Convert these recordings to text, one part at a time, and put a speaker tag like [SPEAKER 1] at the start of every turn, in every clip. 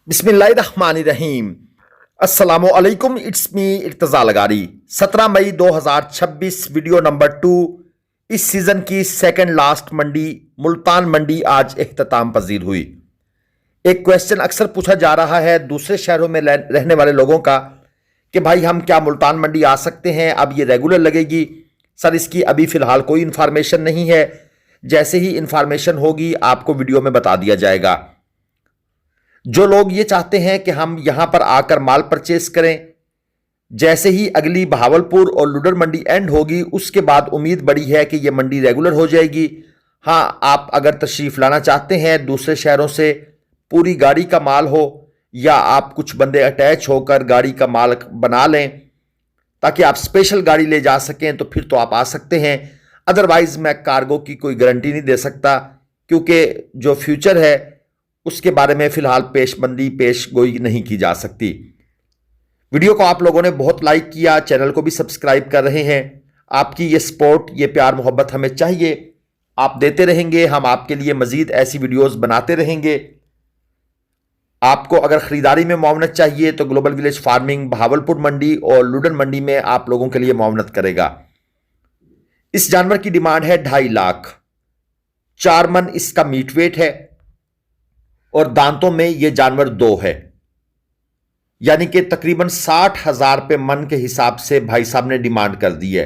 [SPEAKER 1] बिस्मिल्लाहिर्रहमानिर्रहीम। अस्सलामुअलैकुम। It's me Irtaza Lagari. 17 मई 2026 वीडियो नंबर 2। इस सीजन की सेकंड लास्ट मंडी मुल्तान मंडी आज इख्तिताम पजीर हुई। एक क्वेश्चन अक्सर पूछा जा रहा है दूसरे शहरों में रहने वाले लोगों का कि भाई हम क्या मुल्तान मंडी आ सकते हैं, अब ये रेगुलर लगेगी? सर इसकी अभी फ़िलहाल कोई इन्फॉर्मेशन नहीं है। जैसे ही इन्फॉर्मेशन होगी आपको वीडियो में बता दिया जाएगा। जो लोग ये चाहते हैं कि हम यहां पर आकर माल परचेस करें, जैसे ही अगली बहावलपुर और लुडर मंडी एंड होगी उसके बाद उम्मीद बड़ी है कि यह मंडी रेगुलर हो जाएगी। हां, आप अगर तशरीफ़ लाना चाहते हैं दूसरे शहरों से, पूरी गाड़ी का माल हो या आप कुछ बंदे अटैच होकर गाड़ी का माल बना लें ताकि आप स्पेशल गाड़ी ले जा सकें, तो फिर तो आप आ सकते हैं। अदरवाइज़ मैं कार्गो की कोई गारंटी नहीं दे सकता, क्योंकि जो फ्यूचर है उसके बारे में फिलहाल पेश गोई नहीं की जा सकती। वीडियो को आप लोगों ने बहुत लाइक किया, चैनल को भी सब्सक्राइब कर रहे हैं। आपकी ये सपोर्ट, ये प्यार मोहब्बत हमें चाहिए, आप देते रहेंगे, हम आपके लिए मजीद ऐसी वीडियोस बनाते रहेंगे। आपको अगर खरीदारी में मुआवनत चाहिए तो ग्लोबल विलेज फार्मिंग बहावलपुर मंडी और लुडन मंडी में आप लोगों के लिए मुआवनत करेगा। इस जानवर की डिमांड है 2.5 लाख। 4 मन इसका मीट वेट है और दांतों में यह जानवर 2 है, यानी कि तकरीबन 60,000 रुपये मन के हिसाब से भाई साहब ने डिमांड कर दी है।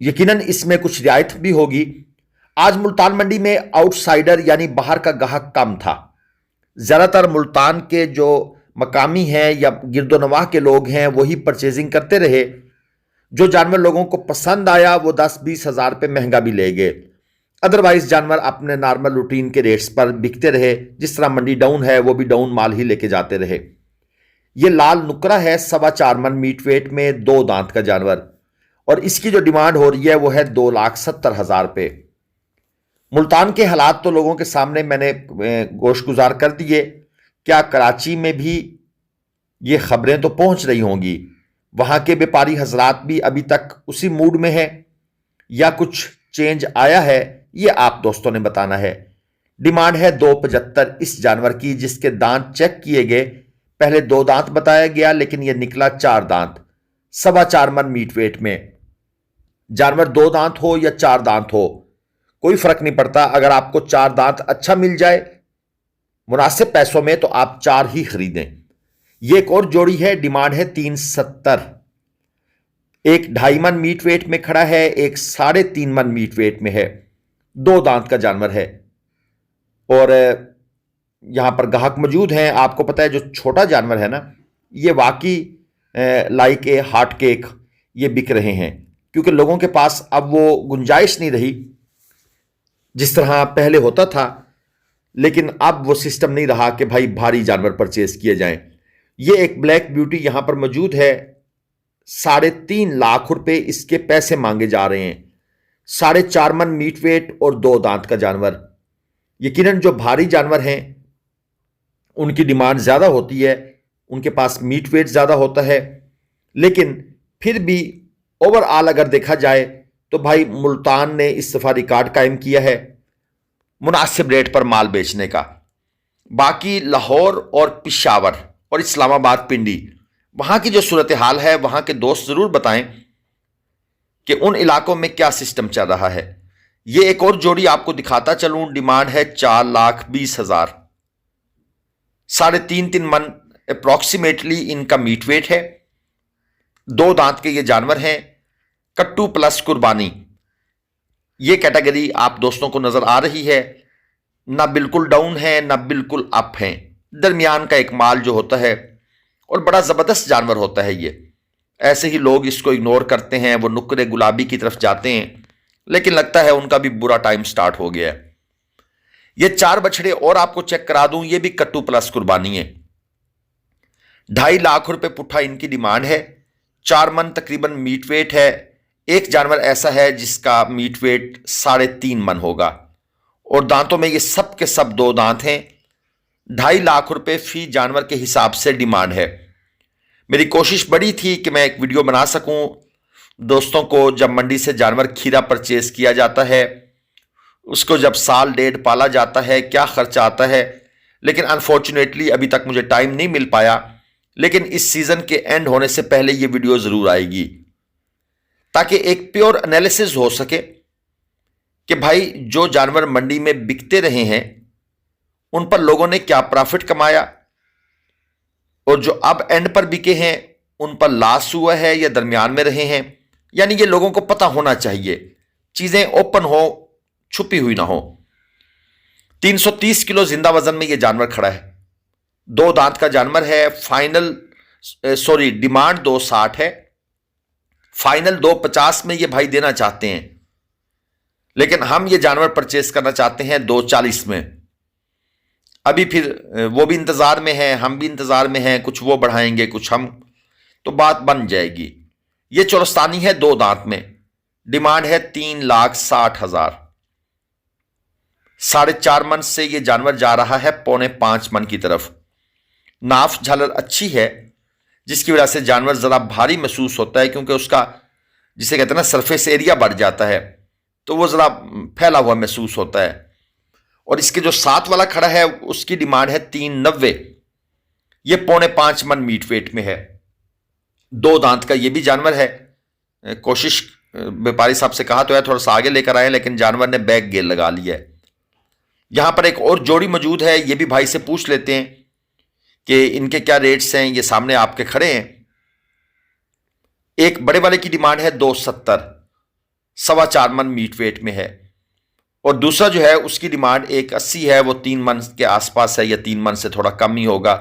[SPEAKER 1] यकीनन इसमें कुछ रियायत भी होगी। आज मुल्तान मंडी में आउटसाइडर यानी बाहर का गाहक कम था। ज़्यादातर मुल्तान के जो मकामी हैं या गिरदोनवाह के लोग हैं वही परचेजिंग करते रहे। जो जानवर लोगों को पसंद आया वो 10-20 हज़ार रुपये महंगा भी ले गए। अदरवाइज जानवर अपने नॉर्मल रूटीन के रेट्स पर बिकते रहे। जिस तरह मंडी डाउन है वो भी डाउन माल ही लेके जाते रहे। ये लाल नुकरा है 4.25 मन मीट वेट में, 2 दांत का जानवर, और इसकी जो डिमांड हो रही है वो है 2,70,000 रुपये। मुल्तान के हालात तो लोगों के सामने मैंने गोश गुजार कर दिए। क्या कराची में भी ये खबरें तो पहुंच रही होंगी? वहां के व्यापारी हजरात भी अभी तक उसी मूड में है या कुछ चेंज आया है? ये आप दोस्तों ने बताना है। डिमांड है 2,75 इस जानवर की, जिसके दांत चेक किए गए। पहले 2 दांत बताया गया लेकिन यह निकला 4 दांत। 4.25 मन मीट वेट में जानवर 2 दांत हो या 4 दांत हो कोई फर्क नहीं पड़ता। अगर आपको 4 दांत अच्छा मिल जाए मुनासिब पैसों में तो आप 4 ही खरीदें। यह एक और जोड़ी है, डिमांड है 370। एक 2.5 मन मीट वेट में खड़ा है, एक 3.5 मन मीट वेट में है। 2 दांत का जानवर है और यहां पर ग्राहक मौजूद हैं। आपको पता है जो छोटा जानवर है ना, ये वाकई लाइक ए हार्ट केक ये बिक रहे हैं, क्योंकि लोगों के पास अब वो गुंजाइश नहीं रही जिस तरह पहले होता था। लेकिन अब वो सिस्टम नहीं रहा कि भाई भारी जानवर परचेज किए जाएं। ये एक ब्लैक ब्यूटी यहां पर मौजूद है। 3.5 लाख रुपए इसके पैसे मांगे जा रहे हैं। 4.5 मन मीट वेट और 2 दांत का जानवर। यकीनन जो भारी जानवर हैं उनकी डिमांड ज़्यादा होती है, उनके पास मीट वेट ज़्यादा होता है। लेकिन फिर भी ओवरऑल अगर देखा जाए तो भाई मुल्तान ने इस दफ़ा रिकॉर्ड कायम किया है मुनासिब रेट पर माल बेचने का। बाकी लाहौर और पेशावर और इस्लामाबाद पिंडी वहाँ की जो सूरत हाल है, वहाँ के दोस्त ज़रूर बताएं कि उन इलाकों में क्या सिस्टम चल रहा है। ये एक और जोड़ी आपको दिखाता चलूँ। डिमांड है 4,20,000। 3.5 मन अप्रॉक्सीमेटली इनका मीट वेट है। 2 दांत के ये जानवर हैं। कट्टू प्लस कुर्बानी ये कैटेगरी आप दोस्तों को नजर आ रही है। ना बिल्कुल डाउन है ना बिल्कुल अप है, दरमियान का एक माल जो होता है, और बड़ा जबरदस्त जानवर होता है ये। ऐसे ही लोग इसको इग्नोर करते हैं, वो नुक्रे गुलाबी की तरफ जाते हैं, लेकिन लगता है उनका भी बुरा टाइम स्टार्ट हो गया है। ये 4 बछड़े और आपको चेक करा दूं, ये भी कट्टू प्लस कुर्बानी है। 2.5 लाख रुपए पुट्ठा इनकी डिमांड है। 4 मन तकरीबन मीट वेट है। एक जानवर ऐसा है जिसका मीट वेट 3.5 मन होगा और दांतों में ये सब के सब 2 दांत हैं। 2.5 लाख रुपए फी जानवर के हिसाब से डिमांड है। मेरी कोशिश बड़ी थी कि मैं एक वीडियो बना सकूं दोस्तों को। जब मंडी से जानवर खीरा परचेज किया जाता है, उसको जब 1.5 साल पाला जाता है, क्या खर्चा आता है, लेकिन अनफॉर्चुनेटली अभी तक मुझे टाइम नहीं मिल पाया। लेकिन इस सीजन के एंड होने से पहले ये वीडियो जरूर आएगी, ताकि एक प्योर एनालिसिस हो सके कि भाई जो जानवर मंडी में बिकते रहे हैं उन पर लोगों ने क्या प्रॉफिट कमाया, और जो अब एंड पर बिके हैं उन पर लॉस हुआ है या दरमियान में रहे हैं। यानी ये लोगों को पता होना चाहिए, चीजें ओपन हो, छुपी हुई ना हो। 330 किलो जिंदा वजन में ये जानवर खड़ा है, 2 दांत का जानवर है। डिमांड 260 है, फाइनल 250 में ये भाई देना चाहते हैं, लेकिन हम ये जानवर परचेस करना चाहते हैं 240 में। अभी फिर वो भी इंतजार में है, हम भी इंतजार में हैं, कुछ वो बढ़ाएंगे कुछ हम, तो बात बन जाएगी। ये चोरस्तानी है 2 दांत में, डिमांड है 3,60,000। 4.5 मन से ये जानवर जा रहा है 4.25 मन की तरफ। नाफ झालर अच्छी है, जिसकी वजह से जानवर जरा भारी महसूस होता है, क्योंकि उसका जिसे कहते हैं ना सरफेस एरिया बढ़ जाता है, तो वो जरा फैला हुआ महसूस होता है। और इसके जो साथ वाला खड़ा है उसकी डिमांड है 390। ये 4.25 मन मीट वेट में है, 2 दांत का ये भी जानवर है। कोशिश व्यापारी साहब से कहा तो है थोड़ा सा आगे लेकर आए, लेकिन जानवर ने बैक गेयर लगा लिया है। यहां पर एक और जोड़ी मौजूद है, ये भी भाई से पूछ लेते हैं कि इनके क्या रेट्स हैं। ये सामने आपके खड़े हैं। एक बड़े वाले की डिमांड है 270, 4.25 मन मीट वेट में है, और दूसरा जो है उसकी डिमांड 180 है, वो 3 मन के आसपास है, या 3 मन से थोड़ा कम ही होगा।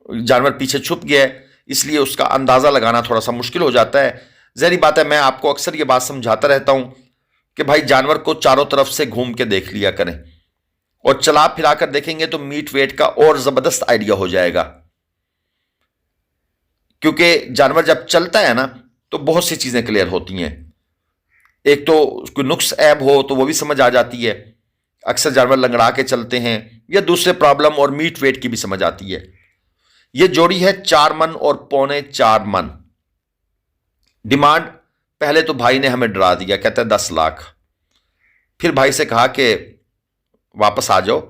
[SPEAKER 1] जानवर पीछे छुप गया है, इसलिए उसका अंदाजा लगाना थोड़ा सा मुश्किल हो जाता है। जहरी बात है, मैं आपको अक्सर ये बात समझाता रहता हूं कि भाई जानवर को चारों तरफ से घूम के देख लिया करें, और चला फिरा कर देखेंगे तो मीट वेट का और जबरदस्त आइडिया हो जाएगा। क्योंकि जानवर जब चलता है ना तो बहुत सी चीजें क्लियर होती हैं। एक तो उसको नुक्स ऐब हो तो वो भी समझ आ जाती है, अक्सर जानवर लंगड़ा के चलते हैं, या दूसरे प्रॉब्लम और मीट वेट की भी समझ आती है। ये जोड़ी है 4 मन और 4.25 मन। डिमांड पहले तो भाई ने हमें डरा दिया, कहता है 10 लाख। फिर भाई से कहा कि वापस आ जाओ,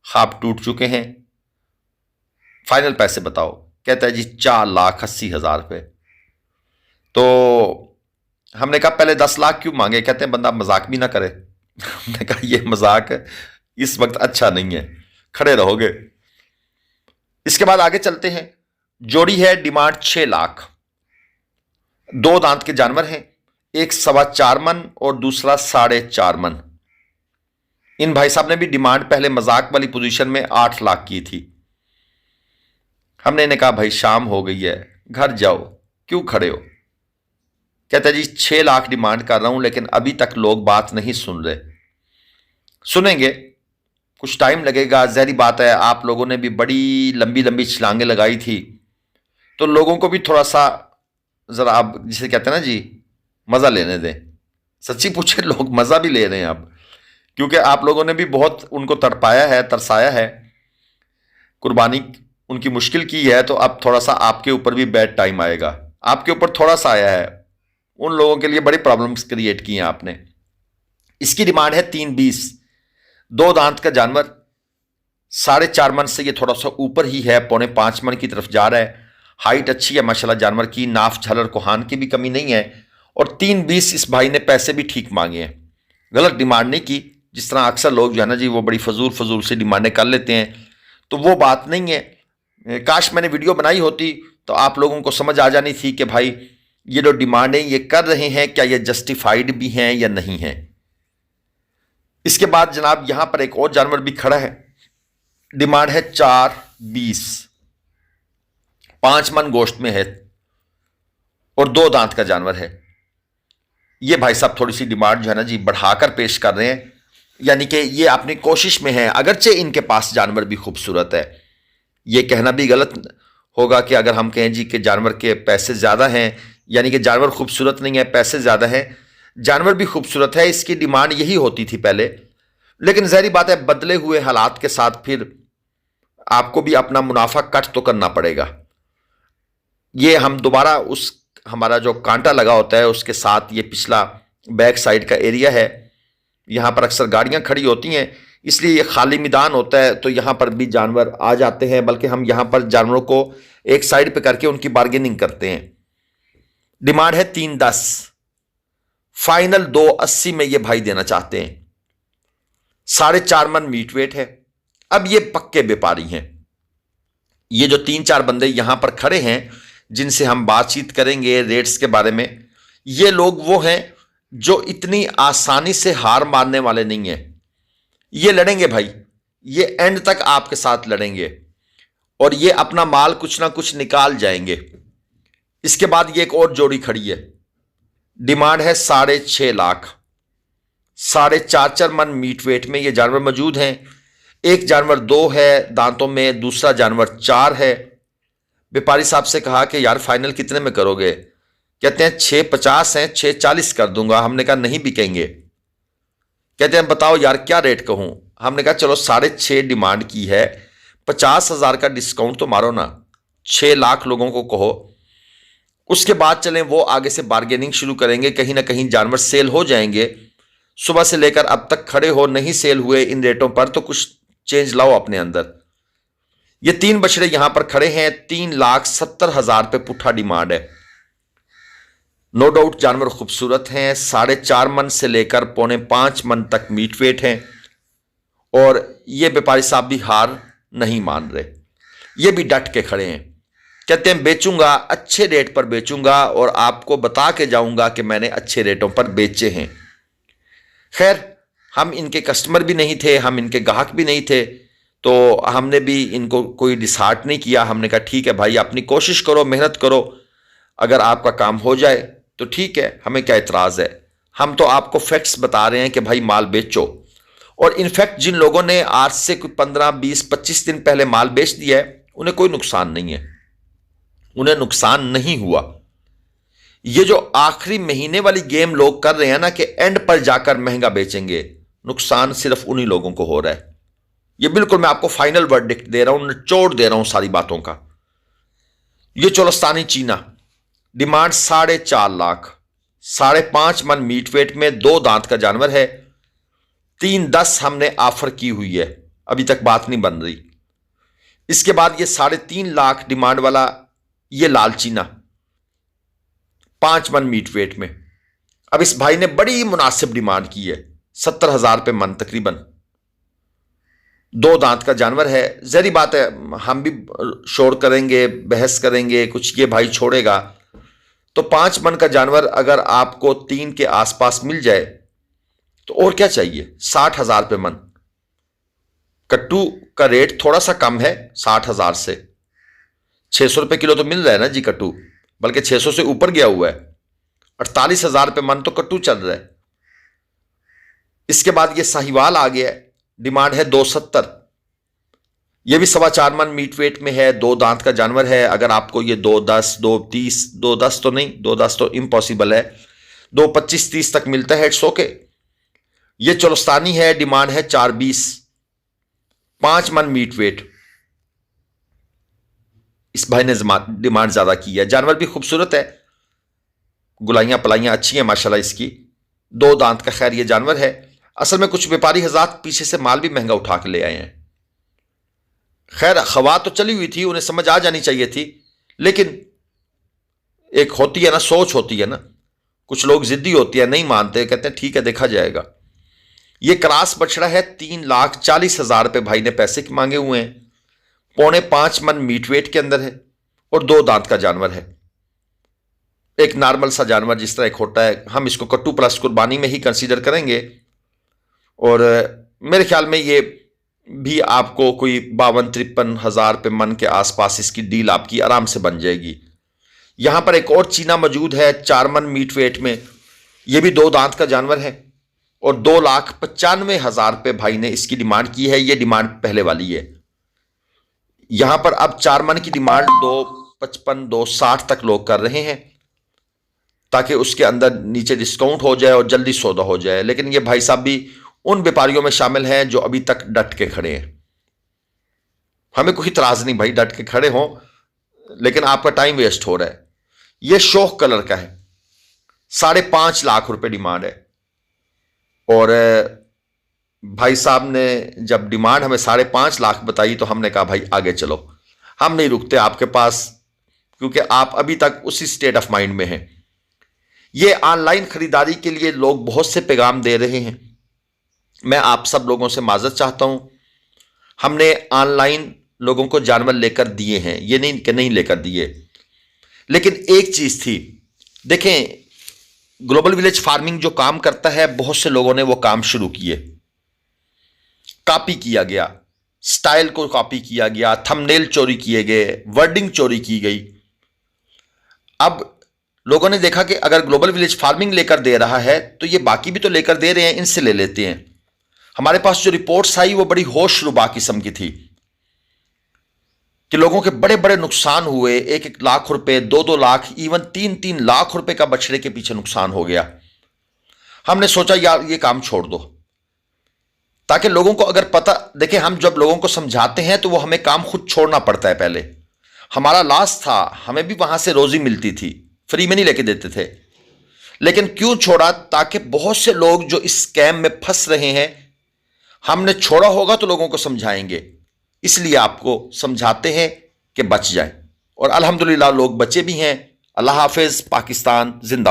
[SPEAKER 1] ख्वाब टूट चुके हैं, फाइनल पैसे बताओ। कहता है जी 4,80,000 रुपये। तो हमने कहा पहले 10 लाख क्यों मांगे? कहते हैं बंदा मजाक भी ना करे। हमने कहा ये मजाक इस वक्त अच्छा नहीं है, खड़े रहोगे। इसके बाद आगे चलते हैं। जोड़ी है डिमांड 6 लाख, 2 दांत के जानवर हैं, एक 4.25 मन और दूसरा 4.5 मन। इन भाई साहब ने भी डिमांड पहले मजाक वाली पोजीशन में 8 लाख की थी। हमने इन्हें कहा भाई शाम हो गई है, घर जाओ, क्यों खड़े हो? कहता है जी 6 लाख डिमांड कर रहा हूं, लेकिन अभी तक लोग बात नहीं सुन रहे। सुनेंगे, कुछ टाइम लगेगा। जहरी बात है, आप लोगों ने भी बड़ी लंबी लंबी छलांगे लगाई थी, तो लोगों को भी थोड़ा सा जरा आप जिसे कहते हैं ना जी मजा लेने दें। सच्ची पूछे लोग मजा भी ले रहे हैं अब, क्योंकि आप लोगों ने भी बहुत उनको तड़पाया है, तरसाया है, कुर्बानी उनकी मुश्किल की है। तो अब थोड़ा सा आपके ऊपर भी बैड टाइम आएगा। आपके ऊपर थोड़ा सा आया है, उन लोगों के लिए बड़ी प्रॉब्लम्स क्रिएट की हैं आपने। इसकी डिमांड है 320, 2 दांत का जानवर, 4.5 मन से ये थोड़ा सा ऊपर ही है, 4.25 मन की तरफ जा रहा है। हाइट अच्छी है माशाल्लाह जानवर की, नाफ झालर कोहान की भी कमी नहीं है। और 320 इस भाई ने पैसे भी ठीक मांगे हैं, गलत डिमांड नहीं की। जिस तरह अक्सर लोग जो है ना जी वो बड़ी फजूल से डिमांडें कर लेते हैं, तो वो बात नहीं है। काश मैंने वीडियो बनाई होती तो आप लोगों को समझ आ जानी थी कि भाई ये जो डिमांडें ये कर रहे हैं क्या ये जस्टिफाइड भी हैं या नहीं है। इसके बाद जनाब यहां पर एक और जानवर भी खड़ा है, डिमांड है 420, 5 मन गोश्त में है और 2 दांत का जानवर है। ये भाई साहब थोड़ी सी डिमांड जो है ना जी बढ़ाकर पेश कर रहे हैं, यानी कि ये अपनी कोशिश में है। अगरचे इनके पास जानवर भी खूबसूरत है, ये कहना भी गलत होगा कि अगर हम कहें जी कि जानवर के पैसे ज़्यादा हैं, यानी कि जानवर खूबसूरत नहीं है, पैसे ज़्यादा हैं। जानवर भी खूबसूरत है, इसकी डिमांड यही होती थी पहले, लेकिन ज़ाहिर बात है बदले हुए हालात के साथ फिर आपको भी अपना मुनाफा कट तो करना पड़ेगा। ये हम दोबारा उस हमारा जो कांटा लगा होता है उसके साथ ये पिछला बैक साइड का एरिया है, यहाँ पर अक्सर गाड़ियाँ खड़ी होती हैं, इसलिए ये खाली मैदान होता है तो यहां पर भी जानवर आ जाते हैं, बल्कि हम यहां पर जानवरों को एक साइड पे करके उनकी बार्गेनिंग करते हैं। डिमांड है 310, फाइनल 280 में ये भाई देना चाहते हैं। 4.5 मन मीट वेट है। अब ये पक्के व्यापारी हैं। ये जो 3-4 बंदे यहां पर खड़े हैं जिनसे हम बातचीत करेंगे रेट्स के बारे में, ये लोग वो हैं जो इतनी आसानी से हार मारने वाले नहीं हैं। ये लड़ेंगे भाई, ये एंड तक आपके साथ लड़ेंगे और ये अपना माल कुछ ना कुछ निकाल जाएंगे। इसके बाद ये एक और जोड़ी खड़ी है। डिमांड है 6.5 लाख। 4.5 मन मीट वेट में ये जानवर मौजूद हैं। एक जानवर 2 है दांतों में, दूसरा जानवर 4 है। व्यापारी साहब से कहा कि यार फाइनल कितने में करोगे? कहते हैं 6.50 हैं, 6.40 कर दूंगा। हमने कहा नहीं बिकेंगे। कहते हैं बताओ यार क्या रेट कहूं? हमने कहा चलो 6.5 डिमांड की है, 50,000 का डिस्काउंट तो मारो ना, 6 लाख लोगों को कहो। उसके बाद चलें वो आगे से बार्गेनिंग शुरू करेंगे, कहीं ना कहीं जानवर सेल हो जाएंगे। सुबह से लेकर अब तक खड़े हो, नहीं सेल हुए इन रेटों पर तो कुछ चेंज लाओ अपने अंदर। ये 3 बछड़े यहां पर खड़े हैं, 3,70,000 पे पुट्ठा डिमांड है। नो डाउट जानवर खूबसूरत हैं। 4.5 मन से लेकर 4.25 मन तक मीट वेट हैं और ये व्यापारी साहब भी हार नहीं मान रहे, ये भी डट के खड़े हैं। कहते हैं बेचूंगा, अच्छे रेट पर बेचूंगा और आपको बता के जाऊंगा कि मैंने अच्छे रेटों पर बेचे हैं। खैर हम इनके कस्टमर भी नहीं थे, हम इनके ग्राहक भी नहीं थे, तो हमने भी इनको कोई डिसहार्ट नहीं किया। हमने कहा ठीक है भाई, अपनी कोशिश करो, मेहनत करो, अगर आपका काम हो जाए तो ठीक है, हमें क्या इतराज़ है। हम तो आपको फैक्ट्स बता रहे हैं कि भाई माल बेचो। और इनफैक्ट जिन लोगों ने आज से कुछ 15, 20, 25 दिन पहले माल बेच दिया है उन्हें कोई नुकसान नहीं है, उन्हें नुकसान नहीं हुआ। ये जो आखिरी महीने वाली गेम लोग कर रहे हैं ना कि एंड पर जाकर महंगा बेचेंगे, नुकसान सिर्फ उन्हीं लोगों को हो रहा है। ये बिल्कुल मैं आपको फाइनल वर्डिक्ट दे रहा हूं, निचोड़ दे रहा हूं सारी बातों का। ये चोलस्तानी चीना, डिमांड 4.5 लाख। 5.5 मन मीट वेट में, 2 दांत का जानवर है। 310 हमने ऑफर की हुई है, अभी तक बात नहीं बन रही। इसके बाद ये 3.5 लाख डिमांड वाला ये लाल चीना 5 मन मीट वेट में। अब इस भाई ने बड़ी मुनासिब डिमांड की है, 70,000 रुपये मन तकरीबन। 2 दांत का जानवर है। जहरी बात है हम भी शोर करेंगे, बहस करेंगे, कुछ ये भाई छोड़ेगा। तो 5 मन का जानवर अगर आपको 3 के आसपास मिल जाए तो और क्या चाहिए। 60,000 रुपये मन। कट्टू का रेट थोड़ा सा कम है 60,000 से, 600 रुपये किलो तो मिल रहा है ना जी कट्टू, बल्कि 600 से ऊपर गया हुआ है। 48,000 रुपये मन तो कट्टू चल रहा है। इसके बाद ये साहिवाल आ गया है, डिमांड है 270। यह भी 4.25 मन मीट वेट में है, 2 दांत का जानवर है। अगर आपको ये 210, 230, 210 तो नहीं, 210 तो इम्पॉसिबल है, 225-30 तक मिलता है, इट्स ओके। ये चोलस्तानी है, डिमांड है 420, 5 मन मीट वेट। इस भाई ने डिमांड ज्यादा की है। जानवर भी खूबसूरत है, गुलाइयां पलाइयां अच्छी हैं माशाल्लाह इसकी। 2 दांत का खैर ये जानवर है। असल में कुछ व्यापारी हज़रात पीछे से माल भी महंगा उठा के ले आए हैं। खैर खवा तो चली हुई थी, उन्हें समझ आ जानी चाहिए थी, लेकिन एक होती है ना, सोच होती है ना, कुछ लोग जिद्दी होती है, नहीं मानते, कहते हैं ठीक है देखा जाएगा। ये क्रास बछड़ा है, 3,40,000 रुपये भाई ने पैसे मांगे हुए हैं। 4.25 मन मीट वेट के अंदर है और 2 दांत का जानवर है। एक नॉर्मल सा जानवर जिस तरह एक होता है, हम इसको कट्टू प्लस कुर्बानी में ही कंसीडर करेंगे। और मेरे ख्याल में ये भी आपको कोई 52-53 हज़ार रुपये मन के आसपास इसकी डील आपकी आराम से बन जाएगी। यहां पर एक और चीना मौजूद है 4 मन मीट वेट में, यह भी 2 दांत का जानवर है और 2,95,000 रुपये भाई ने इसकी डिमांड की है। ये डिमांड पहले वाली है। यहां पर अब 4 मन की डिमांड 255, 260 तक लोग कर रहे हैं ताकि उसके अंदर नीचे डिस्काउंट हो जाए और जल्दी सौदा हो जाए। लेकिन ये भाई साहब भी उन व्यापारियों में शामिल हैं जो अभी तक डट के खड़े हैं। हमें कोई इतराज नहीं भाई, डट के खड़े हों, लेकिन आपका टाइम वेस्ट हो रहा है। यह शोक कलर का है, 5.5 लाख रुपए डिमांड है और भाई साहब ने जब डिमांड हमें 5.5 लाख बताई तो हमने कहा भाई आगे चलो, हम नहीं रुकते आपके पास, क्योंकि आप अभी तक उसी स्टेट ऑफ माइंड में हैं। ये ऑनलाइन खरीदारी के लिए लोग बहुत से पैगाम दे रहे हैं। मैं आप सब लोगों से माजरत चाहता हूं, हमने ऑनलाइन लोगों को जानवर लेकर दिए हैं, ये नहीं कि नहीं लेकर दिए, लेकिन एक चीज थी, देखें ग्लोबल विलेज फार्मिंग जो काम करता है, बहुत से लोगों ने वो काम शुरू किए, कॉपी किया गया, स्टाइल को कॉपी किया गया, थंबनेल चोरी किए गए, वर्डिंग चोरी की गई। अब लोगों ने देखा कि अगर ग्लोबल विलेज फार्मिंग लेकर दे रहा है तो ये बाकी भी तो लेकर दे रहे हैं, इनसे ले लेते हैं। हमारे पास जो रिपोर्ट्स आई वो बड़ी होशरुबा किस्म की थी कि लोगों के बड़े बड़े नुकसान हुए, 1-1 लाख रुपए, 2-2 लाख, इवन 3-3 लाख रुपए का बछड़े के पीछे नुकसान हो गया। हमने सोचा यार ये काम छोड़ दो, ताकि लोगों को अगर पता, देखिए हम जब लोगों को समझाते हैं तो वो हमें काम खुद छोड़ना पड़ता है। पहले हमारा लॉस था, हमें भी वहां से रोजी मिलती थी, फ्री में नहीं लेके देते थे, लेकिन क्यों छोड़ा? ताकि बहुत से लोग जो इस स्कैम में फंस रहे हैं, हमने छोड़ा होगा तो लोगों को समझाएंगे, इसलिए आपको समझाते हैं कि बच जाएं। और अल्हम्दुलिल्लाह लोग बचे भी हैं। अल्लाह हाफिज, पाकिस्तान जिंदा।